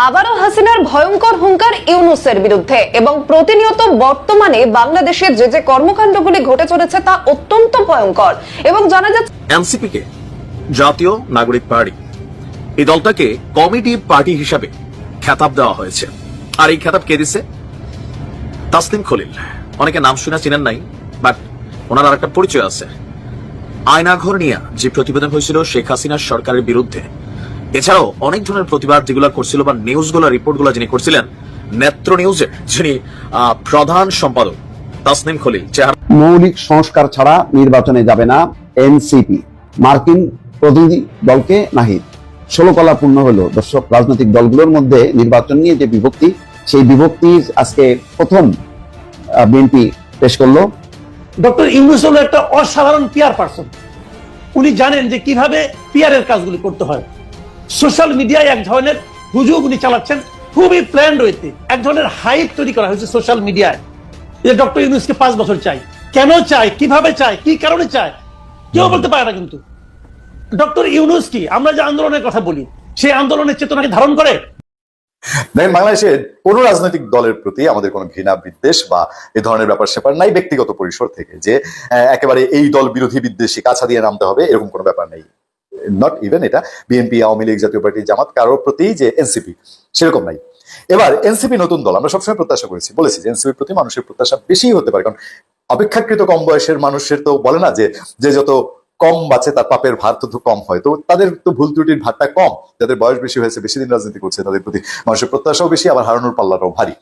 আবারও হাসিনার ভয়ঙ্কর হুঙ্কার ইউনূসের বিরুদ্ধে এবং প্রতিনিয়ত বর্তমানে বাংলাদেশের যে কর্মকাণ্ডগুলি ঘটে চলেছে তা অত্যন্ত ভয়ঙ্কর এবং জানা যাচ্ছে এনসিপি কে জাতীয় নাগরিক পার্টি এই দলটাকে কমিটি পার্টি হিসাবে খেতাব দেওয়া হয়েছে। আর এই খেতাব কে দিছে? তাসনিম খলিল। অনেকে নাম শুনে চিনেন নাই, বাট ওনার আর একটা পরিচয় আছে। আয়নাঘর নিয়ে যে প্রতিবেদন হয়েছিল শেখ হাসিনার সরকারের বিরুদ্ধে, এছাড়াও অনেক ধরনের প্রতিবাদ যেগুলো করছিল বা নিউজগুলো রিপোর্টগুলো যিনি করছিলেন, নেত্র নিউজের যিনি প্রধান সম্পাদক তাসনিম খলিল। মৌলিক সংস্কার ছাড়া নির্বাচনে যাবে না এনসিপি, মার্কিন প্রতিনিধি দলকে নাহিদ। 16 কলা পূর্ণ হলো। দর্শক, রাজনৈতিক দলগুলোর মধ্যে নির্বাচন নিয়ে যে বিভক্তি, সেই বিভক্তির আজকে প্রথম বিএনপি পেশ করলো। ডক্টর ইউনূস হলো একটা অসাধারণ পিআর পারসন। উনি জানেন যে কিভাবে পিআর এর কাজগুলি করতে হয়। সোশ্যাল মিডিয়ায় এক ধরনের গুজব উনি চালাচ্ছেন, খুবই প্ল্যান্ড ওয়েতে এক ধরনের হাইপ তৈরি করা হয়েছে সোশ্যাল মিডিয়ায় যে ডক্টর ইউনূসকে 5 বছর চাই। কেন চাই, কিভাবে চাই, কি কারণে চাই, কেউ বলতে পারে না। কিন্তু ডক্টর ইউনূস কি, আমরা যে আন্দোলনের কথা বলি, সেই আন্দোলনের চেতনাকে ধারণ করে। দেখেন, বাংলাদেশের কোন রাজনৈতিক দলের প্রতি আমাদের কোনো ঘৃণা বিদ্বেষ বা এই ধরনের ব্যাপার স্যাপার নাই ব্যক্তিগত পরিসর থেকে, যে একেবারে এই দল বিরোধী বিদ্বেষী কাছা দিয়ে নামতে হবে এরকম কোনো ব্যাপার নেই। নট ইভেন এটা বিএনপি, আওয়ামী লীগ, জাতীয় পার্টি, জামাত, কারোর প্রতি যে এনসিপি সেরকম নাই। এবার এনসিপি নতুন দল, আমরা সবসময় প্রত্যাশা করেছি, বলেছি যে এনসিপির প্রতি মানুষের প্রত্যাশা বেশি হতে পারে, কারণ অপেক্ষাকৃত কম বয়সের মানুষের তো বলে না যে যত কম বাঁচে তার পাপের ভার তো কম হয়, তো তাদের তো ভুল ত্রুটির ভারটা কম। যাদের বয়স বেশি হয়েছে, বেশি দিন রাজনীতি করছে, তাদের প্রতি মানুষের প্রত্যাশাও বেশি, আবার হারানোর পাল্লাটাও ভারী।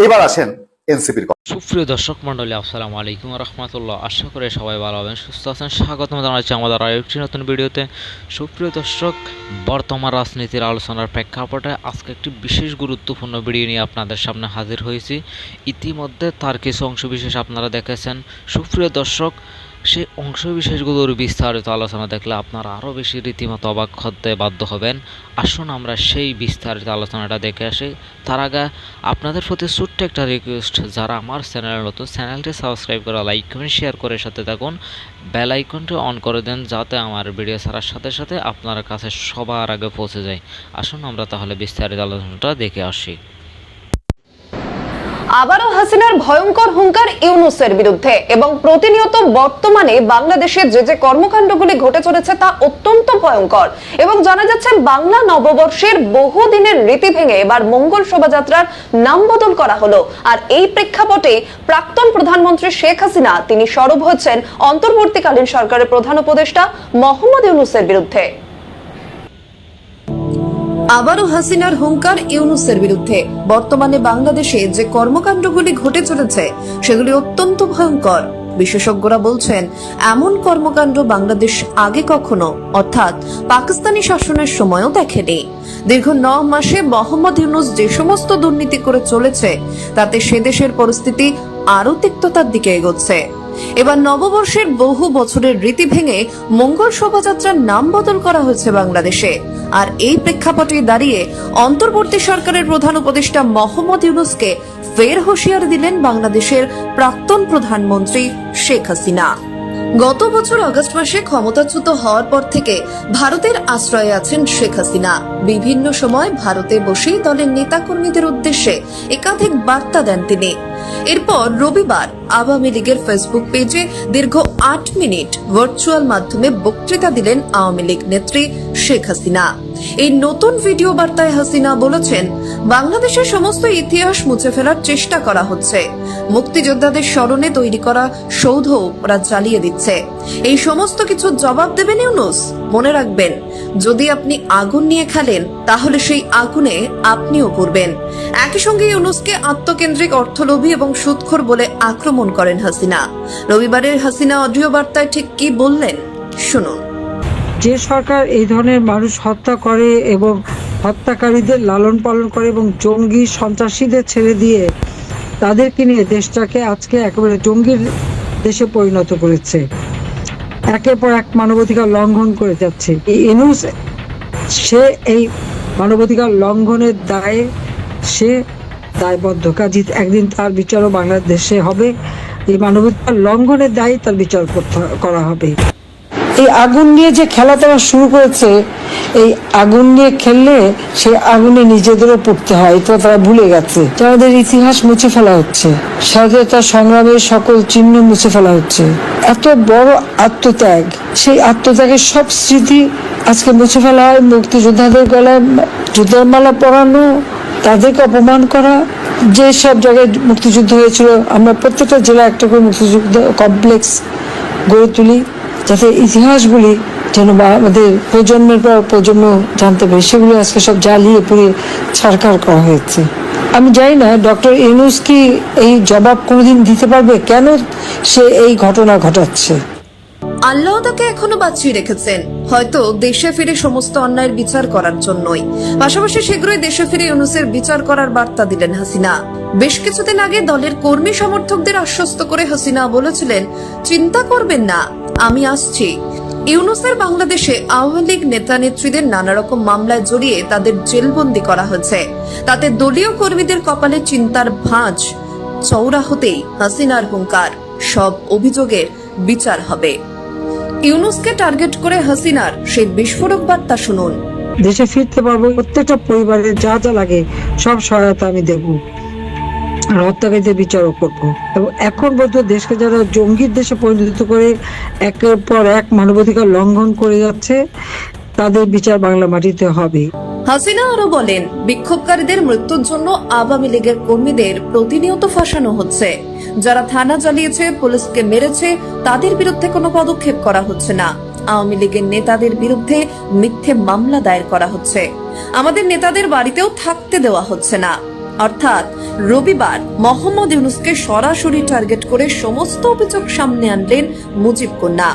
এবার আসেন এনসিপির। সুপ্রিয় দর্শক মন্ডলী, আসসালামু আলাইকুম রহমতুল্লাহ। আশা করে সবাই ভালো হবেন, সুস্থ আছেন। স্বাগতম জানাচ্ছি আমাদের আরেকটি নতুন ভিডিওতে। সুপ্রিয় দর্শক, বর্তমান রাজনীতির আলোচনার প্রেক্ষাপটে আজকে একটি বিশেষ গুরুত্বপূর্ণ ভিডিও নিয়ে আপনাদের সামনে হাজির হয়েছি। ইতিমধ্যে তার কিছু অংশবিশেষ আপনারা দেখেছেন। সুপ্রিয় দর্শক, সেই অংশবিশেষগুলোর বিস্তারিত আলোচনা দেখলে আপনারা আরও বেশি রীতিমতো অবাক হতে বাধ্য হবেন। আসুন আমরা সেই বিস্তারিত আলোচনাটা দেখে আসি। তার আগে আপনাদের প্রতি ছোট্ট একটা রিকোয়েস্ট, যারা আমার চ্যানেলে নতুন, চ্যানেলটি সাবস্ক্রাইব করে লাইক কমেন্ট শেয়ার করে সাথে থাকুন, বেল আইকনটি অন করে দেন যাতে আমার ভিডিও ছাড়ার সাথে সাথে আপনার কাছে সবার আগে পৌঁছে যায়। আসুন আমরা তাহলে বিস্তারিত আলোচনাটা দেখে আসি। আবারও হাসিনার ভয়ঙ্কর হুঙ্কার ইউনূসের বিরুদ্ধে এবং প্রতিনিয়ত বর্তমানে বাংলাদেশের যে কর্মকাণ্ডগুলি ঘটে চলেছে তা অত্যন্ত ভয়ঙ্কর এবং জানা যাচ্ছে বাংলা নববর্ষের বহুদিনের রীতি ভেঙে এবার মঙ্গল শোভাযাত্রার নাম বদল করা হলো। আর এই প্রেক্ষাপটে প্রাক্তন প্রধানমন্ত্রী শেখ হাসিনা তিনি সরব হচ্ছেন অন্তর্বর্তীকালীন সরকারের প্রধান উপদেষ্টা মোহাম্মদ ইউনূসের বিরুদ্ধে। আবারও হাসিনার হুঙ্কার ইউনূসের বিরুদ্ধে। বর্তমানে বাংলাদেশে যে কর্মকাণ্ডগুলি ঘটে চলেছে সেগুলি অত্যন্ত ভয়ঙ্কর। বিশেষজ্ঞরা বলছেন এমন কর্মকাণ্ড বাংলাদেশ আগে কখনো, অর্থাৎ পাকিস্তানি শাসনের সময়ও দেখেনি। দীর্ঘ 9 মাসে মোহাম্মদ ইউনূস যে সমস্ত দুর্নীতি করে চলেছে তাতে সে দেশের পরিস্থিতি আরো তিক্ততার দিকে এগোচ্ছে। এবার নববর্ষের বহু বছরের রীতি ভেঙে মঙ্গল শোভাযাত্রার নাম বদল করা হয়েছে বাংলাদেশে। আর এই প্রেক্ষাপটে দাঁড়িয়ে অন্তর্বর্তী সরকারের প্রধান উপদেষ্টা মোহাম্মদ ইউনূসকে ফের হুঁশিয়ারি দিলেন বাংলাদেশের প্রাক্তন প্রধানমন্ত্রী শেখ হাসিনা। গত বছর আগস্ট মাসে ক্ষমতাচ্যুত হওয়ার পর থেকে ভারতের আশ্রয়ে আছেন শেখ হাসিনা। বিভিন্ন সময় ভারতে বসেই দলের নেতাকর্মীদের উদ্দেশ্যে একাধিক বার্তা দেন তিনি। এরপর রবিবার আওয়ামী লীগের ফেসবুক পেজে দীর্ঘ 8 মিনিট ভার্চুয়াল মাধ্যমে বক্তৃতা দিলেন আওয়ামী লীগ নেত্রী শেখ হাসিনা। এই নতুন ভিডিও বার্তায় হাসিনা বলেছেন, বাংলাদেশের সমস্ত ইতিহাস মুছে ফেলার চেষ্টা করা হচ্ছে। মুক্তিযোদ্ধাদের স্মরণে তৈরি করা সৌধ ওরা জ্বালিয়ে দিচ্ছে। এই সমস্ত কিছু জবাব দেবেন ইউনূস। মনে রাখবেন, যদি আপনি আগুন নিয়ে খেলেন তাহলে সেই আগুনে আপনিও পড়বেন। একই সঙ্গে ইউনূসকে আত্মকেন্দ্রিক, অর্থলোভী এবং সুদখোর বলে আক্রমণ করেন হাসিনা। রবিবারের হাসিনা অডিও বার্তায় ঠিক কি বললেন শুনুন। যে সরকার এই ধরনের মানুষ হত্যা করে এবং হত্যাকারীদের লালন পালন করে এবং জঙ্গি সন্ত্রাসীদের ছেড়ে দিয়ে তাদেরকে নিয়ে দেশটাকে আজকে একেবারে জঙ্গির দেশে পরিণত করেছে, একের পর এক মানবাধিকার লঙ্ঘন করে যাচ্ছে। ইউনূস সে এই মানবাধিকার লঙ্ঘনের দায়ে সে দায়বদ্ধ, কাজী একদিন তার বিচারও বাংলাদেশে হবে। এই মানবাধিকার লঙ্ঘনের দায়ে তার বিচার করা হবে। এই আগুন নিয়ে যে খেলা তারা শুরু করেছে, এই আগুন নিয়ে খেললে সেই আগুনে নিজেদেরও পড়তে হয়, এটা তারা ভুলে গেছে। আমাদের ইতিহাস মুছে ফেলা হচ্ছে, স্বাধীনতা সংগ্রামের সকল চিহ্ন মুছে ফেলা হচ্ছে। এত বড় আত্মত্যাগ, সেই আত্মত্যাগের সব স্মৃতি আজকে মুছে ফেলা হয়। মুক্তিযোদ্ধাদের গলায় যুদ্ধের মালা পরানো, তাদেরকে অপমান করা। যে সব জায়গায় মুক্তিযুদ্ধ হয়েছিল, আমরা প্রত্যেকটা জেলায় একটা করে মুক্তিযুদ্ধ কমপ্লেক্স গড়ে তুলি, যাতে ইতিহাসগুলি যেন আমাদের প্রজন্মের পর প্রজন্ম জানতে পারে। সেগুলো আজকে সব জ্বালিয়ে পুড়িয়ে ছারখার করা হয়েছে। আমি জানি না ডক্টর ইউনূস কি এই জবাব কোনোদিন দিতে পারবে, কেন সে এই ঘটনা ঘটাচ্ছে। আল্লাহ তাকে এখনো বাঁচিয়ে রেখেছেন, হয়তো দেশে ফিরে সমস্ত অন্যায়ের বিচার করার জন্যই। পাশাপাশি শীঘ্রই দেশে ফিরে ইউনূসের বিচার করার বার্তা দিলেন হাসিনা। বেশ কিছুদিন আগে দলের কর্মী সমর্থকদের আশ্বস্ত করে হাসিনা বলেছিলেন, চিন্তা করবেন না, আমি আসছি। ইউনূসের বাংলাদেশে আওয়ামী লীগ নেতা নেত্রীদের নানা রকম মামলায় জড়িয়ে তাদের জেলবন্দি করা হয়েছে। তাতে দলীয় কর্মীদের কপালে চিন্তার ভাঁজ চওড়া হতেই হাসিনার হুঙ্কার, সব অভিযোগের বিচার হবে। ইউনূসকে টার্গেট করে হাসিনার সেই বিস্ফোরক বার্তা শুনুন। দেশে ফিরতে পারবো, প্রত্যেকটা পরিবারের যা যা লাগে সব সহায়তা আমি দেব, আর হত্যাকারীদের বিচারও করবো। এবং এখন পর্যন্ত দেশকে যারা জঙ্গির দেশে পরিণত করে একের পর এক মানবাধিকার লঙ্ঘন করে যাচ্ছে, তাদের বিচার বাংলা মাটিতে হবে। হাসিনা আরো বলেন, বিক্ষোভকারীদের মৃত্যুর জন্য আওয়ামী লীগের কর্মীদের প্রতিনিয়ত ফাঁসানো হচ্ছে। যারা থানা জ্বালিয়েছে, পুলিশকে মেরেছে, তাদের বিরুদ্ধে কোনো পদক্ষেপ করা হচ্ছে না। আওয়ামী লীগের নেতাদের বিরুদ্ধে মিথ্যে মামলা দায়ের করা হচ্ছে। আমাদের নেতাদের বাড়িতেও থাকতে দেওয়া হচ্ছে না। অর্থাৎ রবিবার মোহাম্মদ ইউনূসকে সরাসরি টার্গেট করে সমস্ত অভিযোগ সামনে আনলেন মুজিব কন্যা।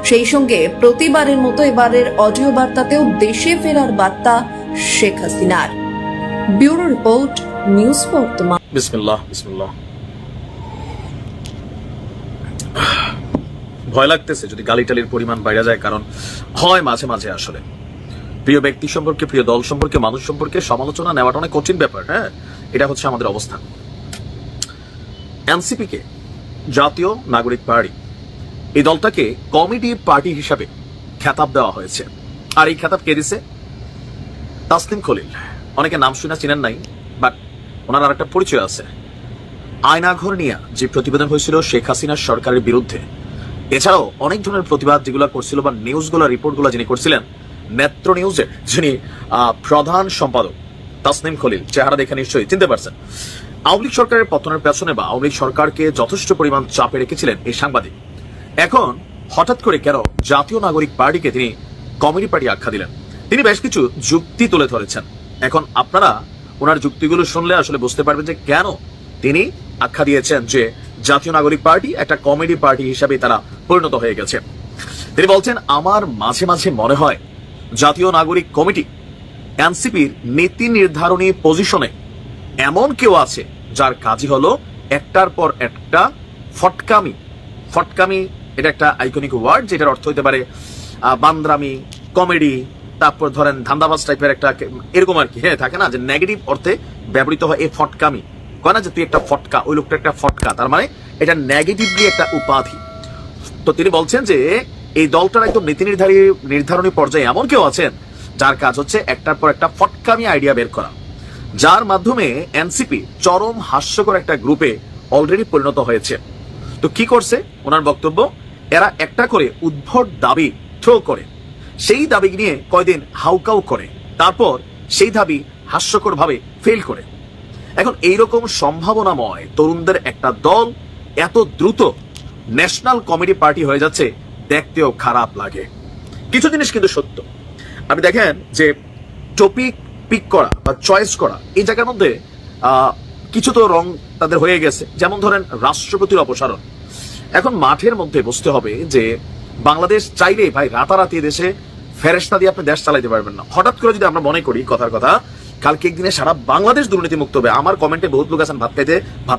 সেই সঙ্গে প্রতিবারের মতো এবারের অডিও বার্তাতেও দেশে ফেরার বার্তা শেখ হাসিনার। ব্যুরো রিপোর্ট, নিউজ বর্তমান। বিসমিল্লাহ বিসমিল্লাহ। ভয় লাগতেছে যদি গালিটালির পরিমাণ বাইরে যায়, কারণ হয় মাঝে মাঝে আসলে প্রিয় ব্যক্তি সম্পর্কে, প্রিয় দল সম্পর্কে, মানুষ সম্পর্কে সমালোচনা নেওয়াটা অনেক কঠিন ব্যাপার। হ্যাঁ, এটা হচ্ছে আমাদের অবস্থান। এনসিপি কে, জাতীয় নাগরিক পার্টি, এই দলটাকে কমিটি পার্টি হিসাবে খেতাব দেওয়া হয়েছে। আর এই খেতাব কে দিছে? তাসলিম খলিল। অনেকে নাম শুনে চিনেন নাই, বাট ওনার আর একটা পরিচয় আছে। আয়নাঘর নিয়ে যে প্রতিবেদন হয়েছিল শেখ হাসিনার সরকারের বিরুদ্ধে, এছাড়াও অনেক ধরনের প্রতিবাদ যেগুলো করছিল বা নিউজগুলো, রিপোর্টগুলো যিনি করছিলেন, নেত্র নিউজের যিনি প্রধান সম্পাদক তাসনিম খলিল, চেহারা দেখে নিশ্চয়ই চিনতে পারছেন। আওয়ামী লীগ সরকারের পতনের পেছনে বা আওয়ামী লীগ সরকারকে যথেষ্ট পরিমাণ চাপে রেখেছিলেন এই সাংবাদিক। এখন হঠাৎ করে কেন জাতীয় নাগরিক পার্টিকে তিনি কমিটি পার্টি আখ্যা দিলেন? তিনি বেশ কিছু যুক্তি তুলে ধরেছেন। এখন আপনারা ওনার যুক্তিগুলো শুনলে আসলে বুঝতে পারবেন যে কেন তিনি আখ্যা দিয়েছেন যে জাতীয় নাগরিক পার্টি একটা কমেডি পার্টি হিসাবে তারা পরিণত হয়ে গেছে। তিনি বলছেন, আমার মাঝে মাঝে মনে হয় জাতীয় নাগরিক কমিটি এনসিপির নীতি নির্ধারণী পজিশনে এমন কেউ আছে যার কাজই হলো একটার পর একটা ফটকামি। ফটকামি এটা একটা আইকনিক ওয়ার্ড, যেটার অর্থ হইতে পারে বান্দরামি, কমেডি, তারপর ধরেন ধান্দাবাজ টাইপের একটা এরকম আর কি। হ্যাঁ, থাকে না যে নেগেটিভ অর্থে ব্যবহৃত হয় এই ফটকামি। কয় না যে তুই একটা ফটকা, ওই লোকটা একটা ফটকা, তার মানে এটা নেগেটিভলি একটা উপাধি। তো তিনি বলছেন যে এই দলটার একদম নীতি নির্ধারণী পর্যায়ে এমন কেউ আছেন যার কাজ হচ্ছে একটার পর একটা ফটকামি আইডিয়া বের করা, যার মাধ্যমে এনসিপি চরম হাস্যকর একটা গ্রুপে অলরেডি পরিণত হয়েছে। তো কি করছে ওনার বক্তব্য, এরা একটা করে উদ্ভট দাবি থ্রো করে, সেই দাবি নিয়ে কয়দিন হাউকাউ করে, তারপর সেই দাবি হাস্যকর ভাবে ফেল করে। এখন এইরকম সম্ভাবনাময় তরুণদের একটা দল এত দ্রুত ন্যাশনাল কমেডি পার্টি হয়ে যাচ্ছে, দেখতেও খারাপ লাগে। কিছু জিনিস কিন্তু সত্য। আপনি দেখেন যে টপিক পিক করা বা চয়েস করা, এই জায়গার মধ্যে কিছু তো রং তাদের হয়ে গেছে। যেমন ধরেন রাষ্ট্রপতির অপসারণ। এখন মাঠের মধ্যে বুঝতে হবে যে বাংলাদেশ চাইলে ভাই রাতারাতি দেশে ফেরেশতা দিয়ে আপনি দেশ চালাইতে পারবেন না। হঠাৎ করে যদি আমরা মনে করি কথার কথা কালকে একদিনে সারা বাংলাদেশ দুর্নীতি মুক্ত হবে, আমার কমেন্টে বহুত লোক আছেন ভাত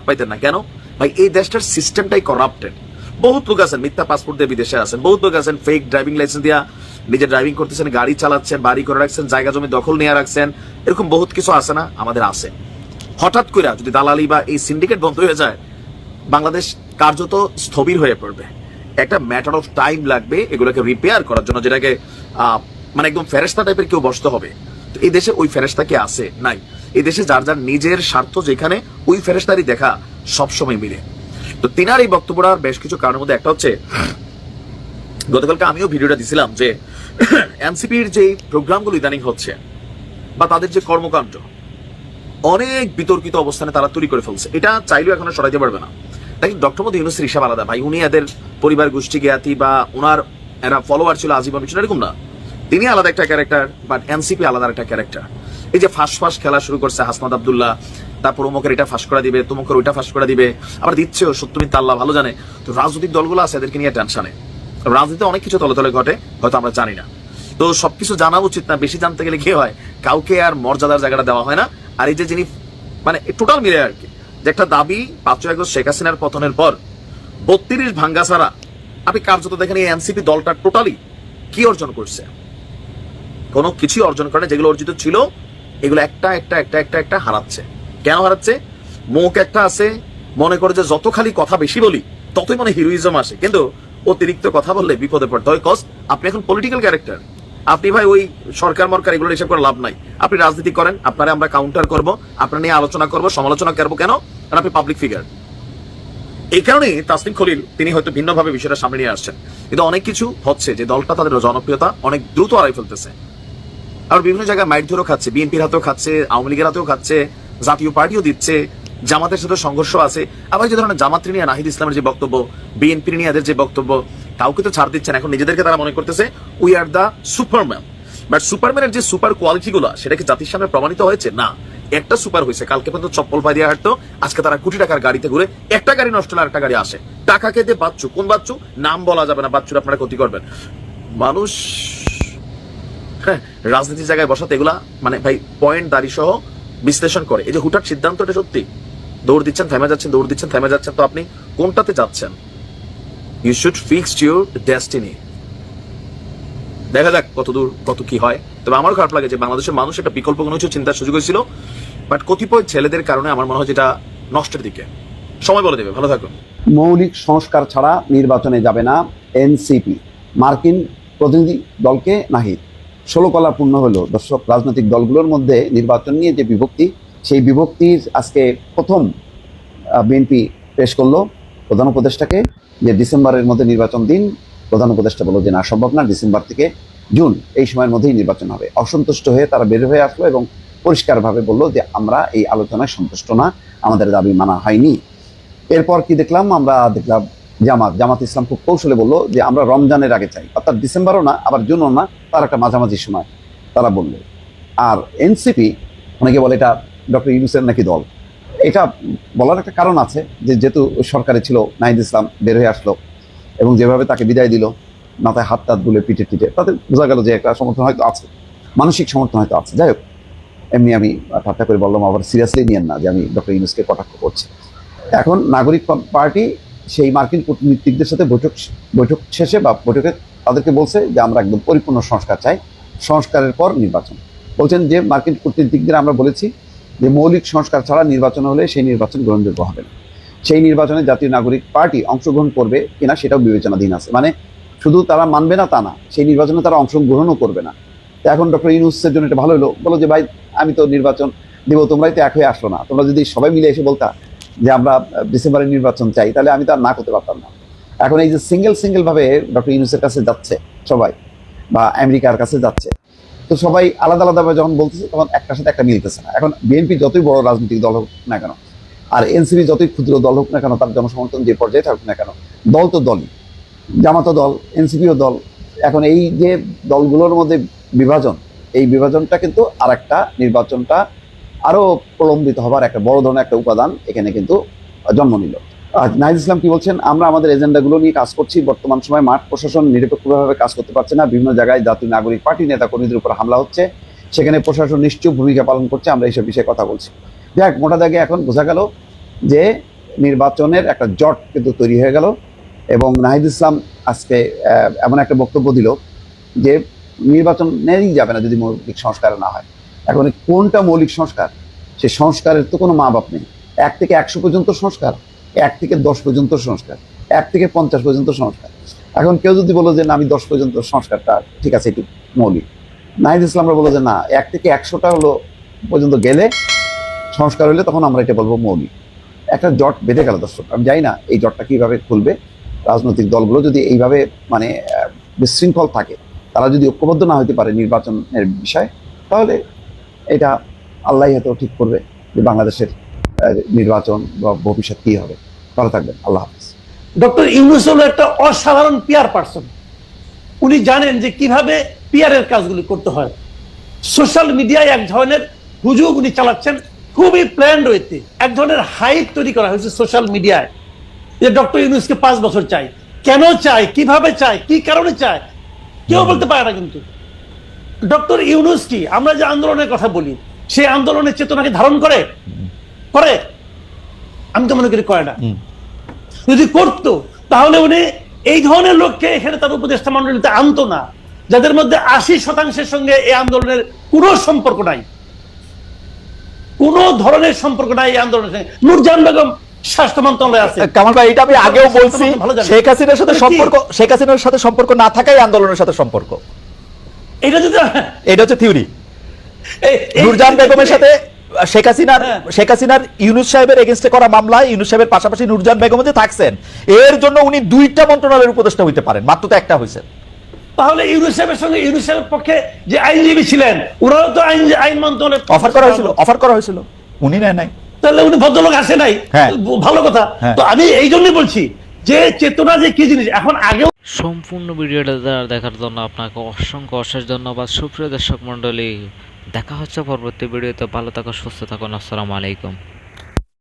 পাইতেন না কেন ভাই? এই দেশটার সিস্টেমটাই করাপ্টেড। বহুত লোক আছেন মিথ্যা পাসপোর্ট দিয়ে বিদেশে আছেন, বহুত লোক আছেন ফেক ড্রাইভিং লাইসেন্স দিয়া নিজে ড্রাইভিং করতেছেন, গাড়ি চালাচ্ছেন, বাড়ি করে রাখছেন, জায়গা জমি দখল নিয়ে রাখছেন, এরকম বহুত কিছু আছে না? আমাদের আছে। হঠাৎ করে যদি দালালি বা এই সিন্ডিকেট বন্ধ হয়ে যায়, বাংলাদেশ কার্যত স্থবির হয়ে পড়বে। একটা ম্যাটার অফ টাইম লাগবে এগুলোকে রিপেয়ার করার জন্য, যেটাকে মানে একদম ফেরেশতা টাইপের কেউ বসতে হবে। তো এই দেশে ওই ফেরেশতা কি আছে? নাই। এই দেশে যার যার নিজের স্বার্থ যেখানে, ওই ফেরেশতারই দেখা সবসময় মিলে। তো তিনার এই বক্তব্যটার বেশ কিছু কারণের মধ্যে একটা হচ্ছে, গতকালকে আমিও ভিডিওটা দিছিলাম যে এনসিপির যে প্রোগ্রামগুলো ইদানিং হচ্ছে বা তাদের যে কর্মকাণ্ড, অনেক বিতর্কিত অবস্থানে তারা তৈরি করে ফেলছে। এটা চাইলেও এখন সরাইতে পারবে না। দেখেন, ডক্টর মোহাম্মদ ইউনূসের হিসাব আলাদা ভাই। উনি এদের পরিবার গোষ্ঠী জ্ঞাতি বা ওনার এরা ফলোয়ার ছিল আজীবন, ছিল এরকম না। তিনি আলাদা একটা ক্যারেক্টার, বাট এনসিপি আলাদা একটা ক্যারেক্টার। এই যে ফাঁস খেলা শুরু করছে হাসনাত আব্দুল্লাহ, তারপর অমুকের এটা ফাঁস করে দিবে, তমুকের ওইটা ফাঁস করে দিবে, আবার দিচ্ছেও সত্যমিত আল্লাহ ভালো জানে। তো রাজনৈতিক দলগুলো আছে, এদেরকে নিয়ে টেনশনে। রাজনীতিতে অনেক কিছু তলে তলে ঘটে, হয়তো আমরা জানি না। তো সবকিছু জানা উচিত না। বেশি জানতে গেলে কি হয়, কাউকে আর মর্যাদার জায়গাটা দেওয়া হয় না। আর এই যে যিনি মানে টোটাল মিলে আর কি, যে একটা দাবি 5 আগস্ট শেখ হাসিনার পতনের পর 32 ভাঙ্গা ছাড়া আপনি কার্যত দেখেন এই এনসিপি দলটা টোটালি কি অর্জন করছে? কোনো কিছুই অর্জন করে না। যেগুলো অর্জিত ছিল এগুলো একটা হারাচ্ছে। কেন হারাচ্ছে? মুখ একটা আছে, মনে করে যে যত খালি কথা বেশি বলি ততই মানে হিরোইজম আসে, কিন্তু অতিরিক্ত কথা বললে বিপদে পড়তে হয়। কজ আপনি এখন পলিটিক্যাল ক্যারেক্টার, আপনি ভাই ওই সরকার মরকার এগুলো হিসাব করে লাভ নাই। আপনি রাজনীতি করেন, আপনারা আমরা কাউন্টার করব, আপনার নিয়ে আলোচনা করব, সমালোচনা করবো। কেন? কারণ আপনি পাবলিক ফিগার। এই কারণে তাসনিম খলিল তিনি হয়তো ভিন্নভাবে বিষয়টা সামনে নিয়ে আসছেন। কিন্তু অনেক কিছু হচ্ছে যে দলটা তাদের জনপ্রিয়তা অনেক দ্রুত হারাই ফেলতেছে। আর বিভিন্ন জায়গায় মাইট ধরেও খাচ্ছে, বিএনপির হাতেও খাচ্ছে, আওয়ামী লীগের হাতেও খাচ্ছে, জাতীয় পার্টিও দিচ্ছে, জামাতের সাথে সংঘর্ষ আছে। আবার যে ধরনের জামাত নিয়ে নাহিদ ইসলামের যে বক্তব্য, বিএনপি নিয়ে এদের যে বক্তব্য, কাউকে তো ছাড় দিচ্ছেন। এখন নিজেদেরকে তারা মনে করতেছে we are the superman. But সুপারম্যানের যে সুপার কোয়ালিটি গুলো, সেটা কি জাতির সামনে প্রমাণিত হয়েছে? না। একটা সুপার হয়েছে, কালকে পর্যন্ত চপ্পল পাই দিয়ে হাঁটতো, আজকে তারা কোটি টাকার গাড়িতে ঘুরে, একটা গাড়ি নষ্ট হলে আরেকটা গাড়ি আসে। টাকা খেতে বাচ্চু, কোন বাচ্চু নাম বলা যাবে না, বাচ্চুর আপনারা ক্ষতি করবেন। মানুষ হ্যাঁ রাজনীতির জায়গায় বসাতে এগুলা মানে ভাই পয়েন্ট দাড়ি সহ বিশ্লেষণ করে। এই যে হুটার সিদ্ধান্ত, এটা সত্যি দৌড় দিচ্ছেন থেমে যাচ্ছেন, দৌড় দিচ্ছেন থেমে যাচ্ছেন, তো আপনি কোনটাতে যাচ্ছেন? You should fix your destiny. দেখা যাক কতদূর কত কি হয়। তবে আমার খারাপ লাগে যে বাংলাদেশের মানুষ একটা বিকল্প কোনো কিছু চিন্তার সুযোগ হয়েছিল, বাট কতিপয় ছেলেদের কারণে আমার মনে হয় যেটা নষ্টের দিকে। সময় বলে দেবে। ভালো থাকুন। মৌলিক সংস্কার ছাড়া নির্বাচনে যাবে না এনসিপি, মার্কিন প্রতিনিধি দলকে নাহিদ। 16 কলা পূর্ণ হলো। দর্শক, রাজনৈতিক দলগুলোর মধ্যে নির্বাচন নিয়ে যে বিভক্তি, সেই বিভক্তির আজকে প্রথম বিএনপি পেশ করলো প্রধান উপদেষ্টাকে, যে ডিসেম্বরের মধ্যে নির্বাচন দিন। প্রধান উপদেষ্টা বলল যে না, সম্ভব না, ডিসেম্বর থেকে জুন এই সময়ের মধ্যেই নির্বাচন হবে। অসন্তুষ্ট হয়ে তারা বের হয়ে আসলো এবং পরিষ্কারভাবে বললো যে আমরা এই আলোচনায় সন্তুষ্ট না, আমাদের দাবি মানা হয়নি। এরপর কি দেখলাম? আমরা দেখলাম জামাত ইসলাম খুব কৌশলে বললো যে আমরা রমজানের আগে চাই, অর্থাৎ ডিসেম্বরও না আবার জুনও না, তার একটা মাঝামাঝি সময় তারা বললো। আর এনসিপি, অনেকে বলে এটা ডক্টর ইউনূসের নাকি দল। এটা বলার একটা কারণ আছে, যে যেহেতু সরকারে ছিল, নাহিদ ইসলাম বের হয়ে আসলো এবং যেভাবে তাকে বিদায় দিল, মাথায় হাত টাত বুলে পিঠে তাদের বোঝা গেল যে একটা সমর্থন হয়তো আছে, মানসিক সমর্থন হয়তো আছে। যাই হোক, এমনি আমি ঠাট্টা করে বললাম, আবার সিরিয়াসলি নিয়েন না যে আমি ডক্টর ইউনূসকে কটাক্ষ করছি। এখন নাগরিক পার্টি সেই মার্কিন কূটনীতিকদের সাথে বৈঠক শেষে বা বৈঠকে তাদেরকে বলছে যে আমরা একদম পরিপূর্ণ সংস্কার চাই, সংস্কারের পর নির্বাচন। বলছেন যে মার্কিন কূটনীতিকদের আমরা বলেছি যে মৌলিক সংস্কার ছাড়া নির্বাচন হলে সেই নির্বাচন গ্রহণযোগ্য হবে না। সেই নির্বাচনে জাতীয় নাগরিক পার্টি অংশগ্রহণ করবে কিনা সেটাও বিবেচনাধীন আছে। মানে শুধু তারা মানবে না তা না, সেই নির্বাচনে তারা অংশগ্রহণও করবে না। তো এখন ডক্টর ইউনূসের জন্য এটা ভালো হলো, বলো যে ভাই আমি তো নির্বাচন দিব, তোমরাই তো এক হয়ে আসলো না। তোমরা যদি সবাই মিলে এসে বলতা যে আমরা ডিসেম্বরের নির্বাচন চাই, তাহলে আমি তো আর না করতে পারতাম না। এখন এই যে সিঙ্গেল ভাবে ডক্টর ইউনূসের কাছে যাচ্ছে সবাই, বা আমেরিকার কাছে যাচ্ছে, তো সবাই আলাদা আলাদাভাবে যখন বলতেছে তখন একটার সাথে একটা মিলতেছে না। এখন বিএনপি যতই বড় রাজনৈতিক দল হোক না কেন, আর এনসিপি যতই ক্ষুদ্র দল হোক না কেন, তার জনসমর্থন যে পর্যায়ে থাকুক না কেন, দল তো দলই, জামাতও দল, এনসিপিও দল। এখন এই যে দলগুলোর মধ্যে বিভাজন, এই বিভাজনটা কিন্তু আর একটা নির্বাচনটা আরো প্রলম্বিত হবার একটা বড় ধরনের একটা উপাদান এখানে কিন্তু জন্ম নিল। নাহিদ ইসলাম কি বলছেন? আমরা আমাদের এজেন্ডাগুলো নিয়ে কাজ করছি। বর্তমান সময় মাঠ প্রশাসন নিরপেক্ষভাবে কাজ করতে পারছে না, বিভিন্ন জায়গায় জাতীয় নাগরিক পার্টি নেতা কর্মীদের উপর হামলা হচ্ছে, সেখানে প্রশাসন নিশ্চুপ ভূমিকা পালন করছে। আমরা এইসব বিষয়ে কথা বলছি। যাক, মোটা দাগে এখন বোঝা গেল যে নির্বাচনের একটা জট কিন্তু তৈরি হয়ে গেল। এবং নাহিদ ইসলাম আজকে এমন একটা বক্তব্য দিল যে নির্বাচন নেওয়াই যাবে না যদি মৌলিক সংস্কার না হয়। এখন কোনটা মৌলিক সংস্কার? সে সংস্কারের তো কোনো মা বাপ নেই। 1 থেকে 100 পর্যন্ত সংস্কার, 1 থেকে 10 পর্যন্ত সংস্কার, 1 থেকে 50 পর্যন্ত সংস্কার। এখন কেউ যদি বলো যে না আমি 10 পর্যন্ত সংস্কারটা ঠিক আছে, এটি মৌলিক, নাহিদ ইসলামরা বলে যে না 1 থেকে 100টা হলো পর্যন্ত গেলে সংস্কার হলে তখন আমরা এটা বলবো মৌলিক। একটা জট বেঁধে গেল দর্শক। আমি জানি না এই জটটা কিভাবে খুলবে। রাজনৈতিক দলগুলো যদি এইভাবে মানে বিশৃঙ্খল থাকে, তারা যদি ঐক্যবদ্ধ না হতে পারে নির্বাচনের বিষয়ে, তাহলে এটা আল্লাহ হয়তো ঠিক করবে যে বাংলাদেশের নির্বাচন বা ভবিষ্যৎ কি হবে। ভালো থাকবেন, আল্লাহ হাফিজ। ডক্টর ইউনূস হলো একটা অসাধারণ পিআর পার্সন। উনি জানেন যে কিভাবে পিআর এর কাজগুলি করতে হয়। সোশ্যাল মিডিয়ায় এক ধরনের হুজুগ উনি চালাচ্ছেন খুবই প্ল্যান্ড ওয়েতে। এক ধরনের হাইপ তৈরি করা হয়েছে সোশ্যাল মিডিয়ায় যে ডক্টর ইউনূসকে 5 বছর চাই। কেন চাই, কিভাবে চাই, কি কারণে চাই, কেউ বলতে পারে না। কিন্তু ডক্টর ইউনূস কি, আমরা যে আন্দোলনের কথা বলি, সেই আন্দোলনের চেতনাকে ধারণ করে করে আমি তো মনে করি করে না। যদি করতো তাহলে উনি এই ধরনের লোককে এখানে তার উপদেষ্টা মন্ডলীতে আনতো না, যাদের মধ্যে 80% সঙ্গে এই আন্দোলনের কোনো সম্পর্ক নাই, কোন ধরনের সম্পর্ক নাই এই আন্দোলনের সঙ্গে। নূরজাহান বেগম স্বাস্থ্য মন্ত্রণালয়ে আছে। কামাল ভাই, এটা আমি আগেও বলছি, ভালো জানেন। শেখ হাসিনার সাথে সম্পর্ক, শেখ হাসিনার সাথে সম্পর্ক না থাকাই আন্দোলনের সাথে সম্পর্ক। এটা যদি এটা হচ্ছে থিওরি। এই- নূরজাহান বেগমের সাথে শেখ হ্যাঁ। হাসিনার ইউনূস সাহেবের এগেইনস্টে করা মামলায় ইউনূস সাহেবের পাশাপাশি নূরজাহান বেগম যে থাকছেন, এর জন্য উনি 2টা মন্ত্রণালয়ের উপদেষ্টা হইতে পারেন, মাত্র তো একটা হয়েছে। তাহলে ইউনূস সাহেবের সঙ্গে ইউনূস সাহেবের পক্ষে যে আইনজীবী ছিলেন, ওরাও তো আইন মন্ত্রণালয়ে অফার করা হয়েছিল, উনি নেয় নাই। তাহলে উনি ভদ্রলোক আসে নাই। হ্যাঁ। ভালো কথা। হ্যাঁ। তো আমি এই জন্যই বলছি যে চেতনা যে কি জিনিস, এখন আগেও সম্পূর্ণ ভিডিওটা দেখার জন্য আপনাকে অসংখ্য অশেষ ধন্যবাদ। সুপ্রিয় দর্শক মণ্ডলী, দেখা হচ্ছে পরবর্তী ভিডিওতে। ভালো থাকুন, সুস্থ থাকুন। আসসালামু আলাইকুম।